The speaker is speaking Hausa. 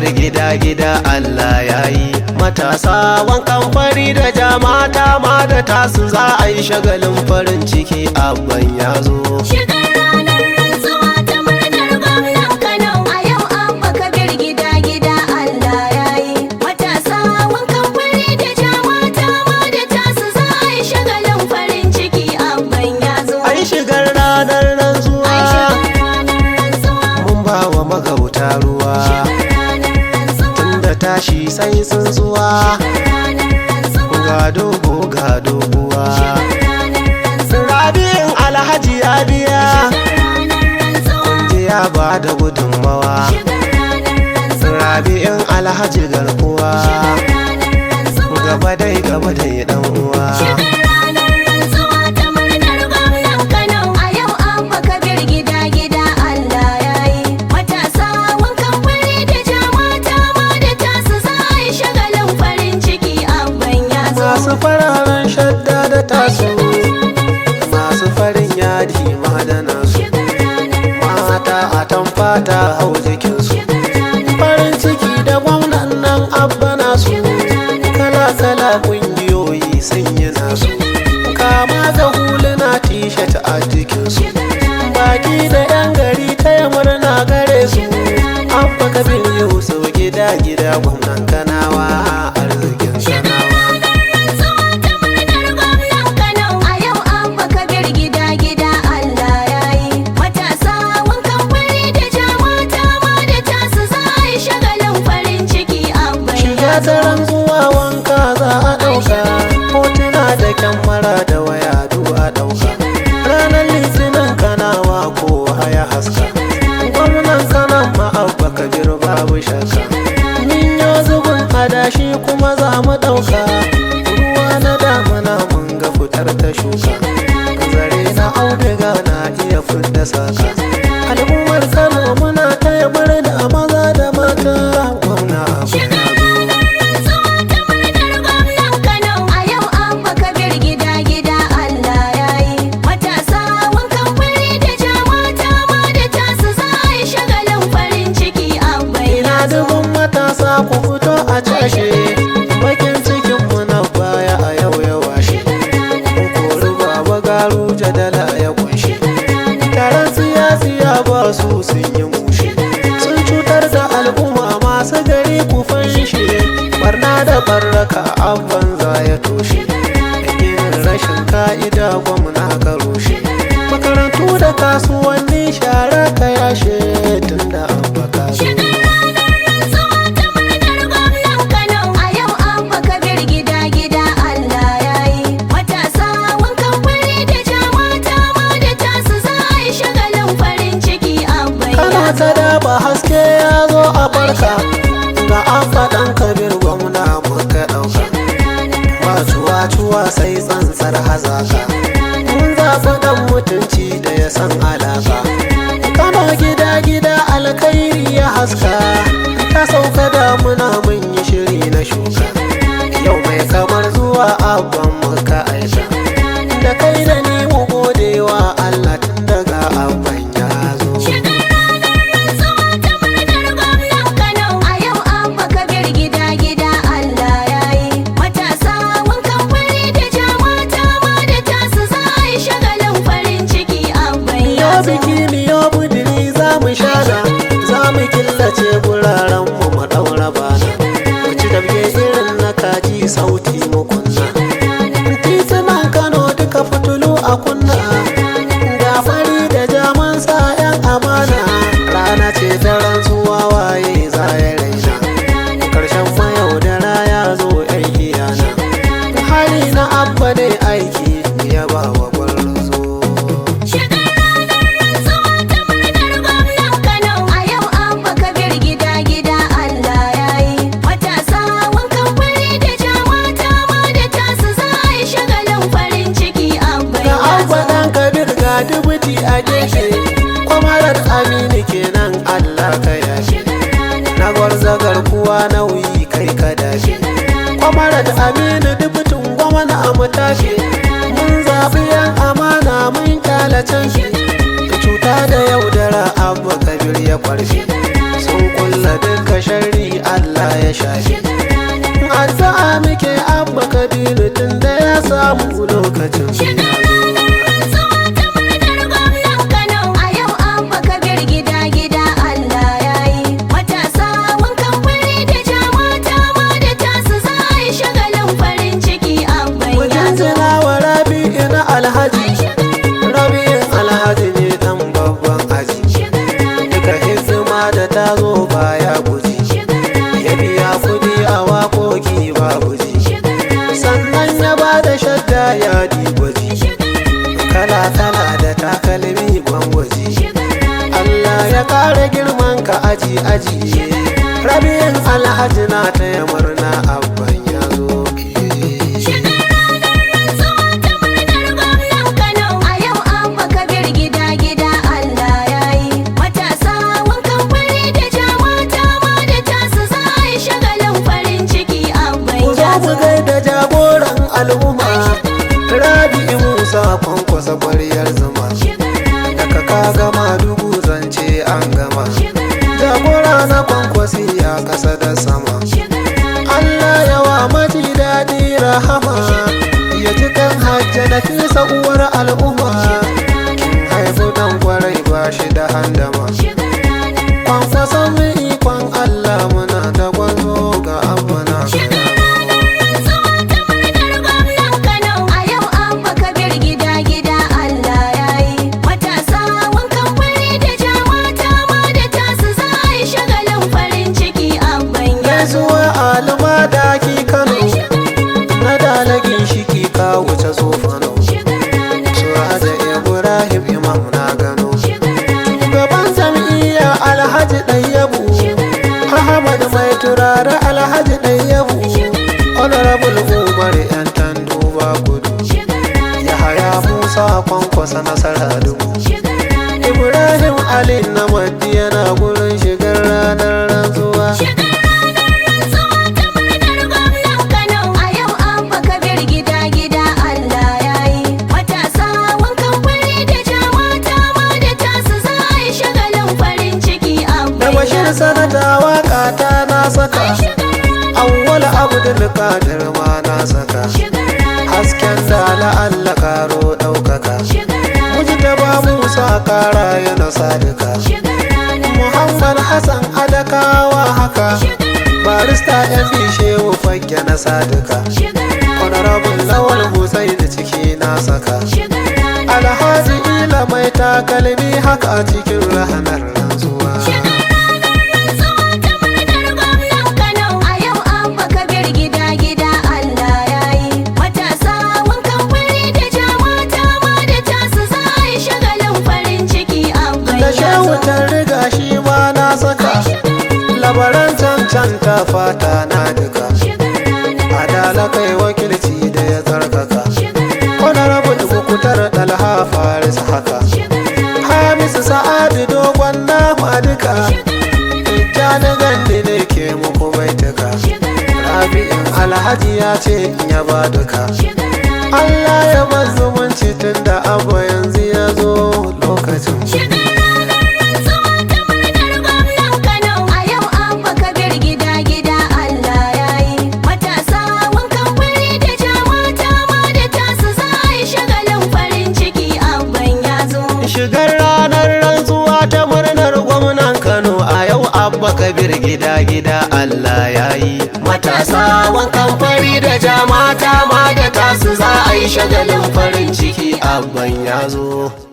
kabir gida-gida Allah ya yi. Matasa wankan fari da jama'ata ma da tasu za a yi shagalin farin ciki abban ya zo. Shigar ranar rantsuwa ta murnar gwamnan Kano a yau abba kabir gida-gida Allah ya yi. Matasa wankan fari da jama'ata ma da tasu za a yi shagalin farin ciki abban ya zo. A yi shigar ranar rantsuwa mun ba wa magauta ruwa. Tunda tashi sai sun zuwa ga dogo ga doguwa. Rabi'in Alhaji ya biya kunji ya ba da gudunmawa. Rabi'in Alhaji garkuwa gaba dai dan uwa. Masu fararen shadda da tasu, masu farin yadi ma da nasu, mata a tamfata hau jikinsu. Farin ciki da gwamnan nan abba nasu, kala-kala kungiyoyi sun yi nasu, kama da huluna t-shirt a jikinsu. Baki da yan gari taya murna gare su, abba kabir Yusuf gida-gida gwamnan Kanawa arzikin Kanawa. Taron zuwa wanka za a ɗauka, hotuna da kyamara da waya du a ɗauka. Ranar litinin Kanawa ko haya haska, gwamnan Kanan ma'abba kabir babu shakka. Min yo zubin adashi kuma za mu ɗauka, ruwa na damuna mun ga fitar ta shuka. Zare na auduga na iya fidda saka, al'ummar Kano muna taya murna maza da mata gwamna abu. Ku fito a cashe bakin cikin mu na baya a yau ya washe. Kori baba garu jadala ya kunshi, taron siyasiya ba su sun yi mushe. Sun cutar da al'umma masu gari ku fanshe, barna da barraka abban za ya toshe. Irin rashin ka'ida gwamna ka rushe, makarantu da kasuwanni shara ka yashe tunda abba ka zo. Ta daba haske ya zo a barka, ga an faɗan kabir gwamna muka ɗauka. Ba cuwa-cuwa sai tsantsar hazaka, mun zaɓi ɗan mutunci da ya san alaka. Kano gida-gida alkhairi ya haska, ta sauka damuna mun yi shiri na shuka. Yau mai kamar zuwa abban muka aika, da kai da ni mu gode wa Allah tun daga abban ya zo. Killace guraren mu daura bana, mu ci dabge irin na kaji sauti mu kunna. Titunan Kano duka fitulu a kunna, ga fari da jaman sa yan amana. Rana ce ta rantsuwa waye za ya raina, karshen mayaudara ya zo yan iyana. Hali na abba ne aiki ya ba wa gwarzo. Dubuti a gefe, kwamarar Aminu kenan Allah ka yafe. Na gwarza garkuwa nauyi kai ka dafe, kwamarar Aminu dubutin gwamna a mutafe. Mun zaɓi yan amana mun kyala canfi, cuta da yaudara abba kabir ya kwarfe. Sun kulla duka sharri ya shafe. Addu'a muke Abba Kabiru tun da ya samu lokacin Alhaji Rabi'in Alhaji ne dan babban aji, duka hizima da ta zo baya guji, ya biya kudi a waƙoƙi babu ji, sannan ya ba da shadda yadi gwaji, kala-kala da takalmi gwangwaji. Allah ya ƙara girman ka aji Rabi'in Alhaji na taya murna abban ya zo. Rabi'u Musa Kwankwasa ƙwaryar zuma, daga ka gama dubu zance an gama, jagora na Kwankwasi ya ƙasa da sama. Allah yawa maji daɗi rahama, ya ji kan hajja na fisa uwar al'umma, kin haifu dan ƙwarai ba shi da handama. Kwankwason mu ikon Allah muna da gwanzo ga abuna. Alma daki Kano, na dalagin shiki ka wuce tsofano, sura da Ibrahim Imam na gano, shugaban jam'iyya Alhaji Ɗayyabu, Ahmad mai turare Alhaji Ɗayyabu, Honorable Umar yan Tanduba Kudu, Yahaya Musa Kwankwasa nasara dubu, Ibrahim Ali na Madiyana gurin shigar ranar rantsuwa. Sanata waka ta na saka, Awwal Abdul Qadir ma na saka, hasken da la'alla karo ɗaukaka, Mujtaba Musa kara yana sadika, Muhammad Hassan Adakawa haka, Barista MB Shehu Fagge na sadika, Honorable Lawal Hussein ciki na saka, Alhaji Ila mai takalmi haka cikin rahanar rantsuwa. Labaran cancanta fata na duka, adala kai wakilci da ya tsarkaka, Honorable Bukutar Dalha Faris haka, Hamisu Sa'adu dogon nama duka, Tijjani Gandi ne ke muku baituka, Rabi'in Alhaji ya ce in ya ba duka, Allah ya bar zumunci tun da abu yanzu ya zo lokacin. Shigar ranar rantsuwa ta murnar gwamnan Kano a yau Abba Kabir gida Allah ya yi. Matasa wankan fari da jama'ata ma da tasu za a yi shagalin farin ciki abban ya zo.